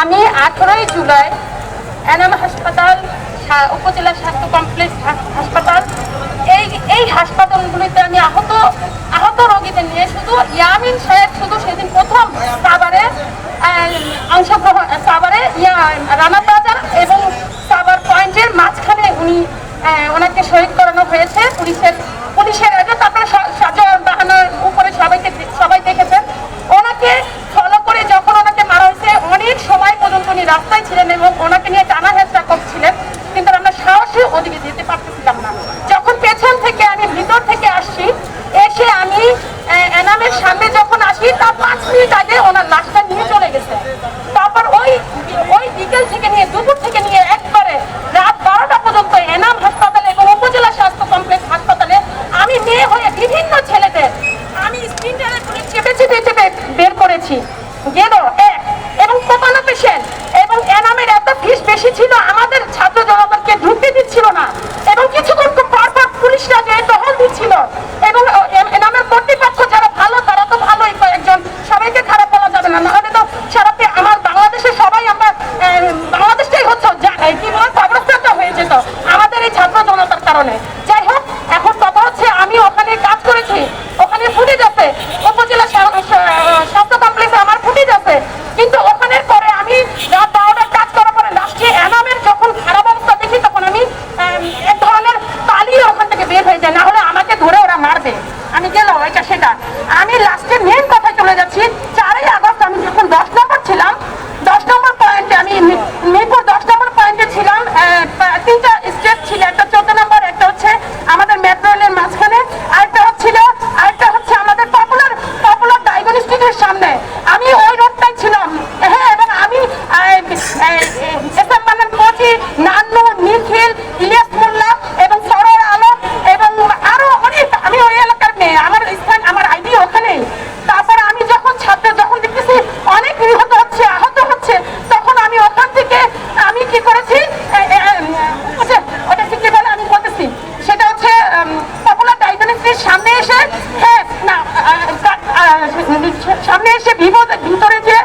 আমি 18 জুলাই এনাম হাসপাতাল উপজেলা স্বাস্থ্য কমপ্লেক্স হাসপাতাল এই হাসপাতালগুলিতে আমি আহত রোগীদের নিয়ে শুধু ইয়ামিন সাহেব শুধু সেদিন প্রথম সাভারে অংশগ্রহণ সাভারে রানা বাজার এবং সাভার পয়েন্টের মাঝখানে ওনাকে শহীদ করানো হয়েছে পুলিশের তারপরে বাহানোর উপরে সবাই দেখেছেন। ওনাকে ফলো করে যখন ওনাকে মারা হয়েছে অনেক সময় পর্যন্ত উনি রাস্তায় ছিলেন এবং ওনাকে নিয়ে টানা হেঁচড়া করছিলেন, কিন্তু আমরা সাহসী ওদিকে যেতে পারতেছিলাম না। যখন পেছন থেকে আমি ভিতর থেকে আসছি, এসে আমি এনামের সামনে যখন আসি তার 5 মিনিট আগে ওনার লাশটা নিয়ে চলে গেছে। তারপর ওই বিকেল থেকে নিয়ে দুপুর থেকে নিয়ে একবারে রাত 12টা পর্যন্ত এনাম হাসপাতালে এবং উপজেলা স্বাস্থ্য কমপ্লেক্স হাসপাতালে আমি মেয়ে হয়ে বিভিন্ন ছেলেদের আমি স্প্রিন্টারে করে চেপে বের করেছি গেল এবং কোপানো পেশেন্ট এবং এনামের এত ফিস বেশি ছিল আমাদের ছাত্র জনতাকে ঢুকতে দিচ্ছিল না এবং কিছুক্ষণ পরপর পুলিশরা যে টহল দিচ্ছিল এবং এনামের কর্তৃপক্ষ যারা ভালো তারা তো ভালোই, কয়েকজন সবাইকে খারাপ বলা যাবে না, নাহলে তো সারাতে আমার বাংলাদেশে সবাই আমরা বাংলাদেশটাই হচ্ছে কি বলে কবরস্থানটা হয়ে যেত আমাদের এই ছাত্র জনতার কারণে। যাই হোক, এখন কথা হচ্ছে আমি ওখানে কাজ করেছি, ওখানে ফুটেজ আছে, উপজেলা স্বাস্থ্য কমপ্লেক্সে আমার ফুটেজ আছে, কিন্তু ওখানের পরে আমি রাত 12টার কাজ করার পরে লাস্টে এনামের যখন খারাপ অবস্থা দেখি তখন আমি এক ধরনের পালিয়ে ওখান থেকে বের হয়ে যাই, না হলে আমাকে ধরে ওরা মারবে। আমি গেলাম সেটা আমি লাস্টে মেন কথায় চলে যাচ্ছি। 4ই আগস্ট আমি যখন 10 নম্বর ছিলাম, 10 নম্বর পয়েন্টে আমি মিরপুর 10 নম্বর পয়েন্টে ছিলাম, 3টা স্টেপ ছিল, একটা 14 নম্বর, একটা হচ্ছে আমাদের মেট্রো রেলের মাঝখানে, আরেকটা হচ্ছে আমাদের পপুলার ডায়াগনস্টিকের সামনে। আমি ওই রোডটাই ছিলাম, হ্যাঁ, এবং আমি কোচি, নান্নু, নিখিল, ইলিয়াস মোল্লা এবং সরোয়ার আলম এবং আরো অনেক, আমি ওই এলাকার মেয়ে, আমার স্থান আমার আইডি ওখানেই। তারপর আমি যখন দেখতেছি অনেক নিহত হচ্ছে, আহত হচ্ছে, তখন আমি ওখান থেকে আমি কি করেছি, ওটা কি বলে আমি বলতেছি, সেটা হচ্ছে পপুলার ডায়াগনস্টিকের সামনে এসে, হ্যাঁ না, সামনে এসে ভিতরে যে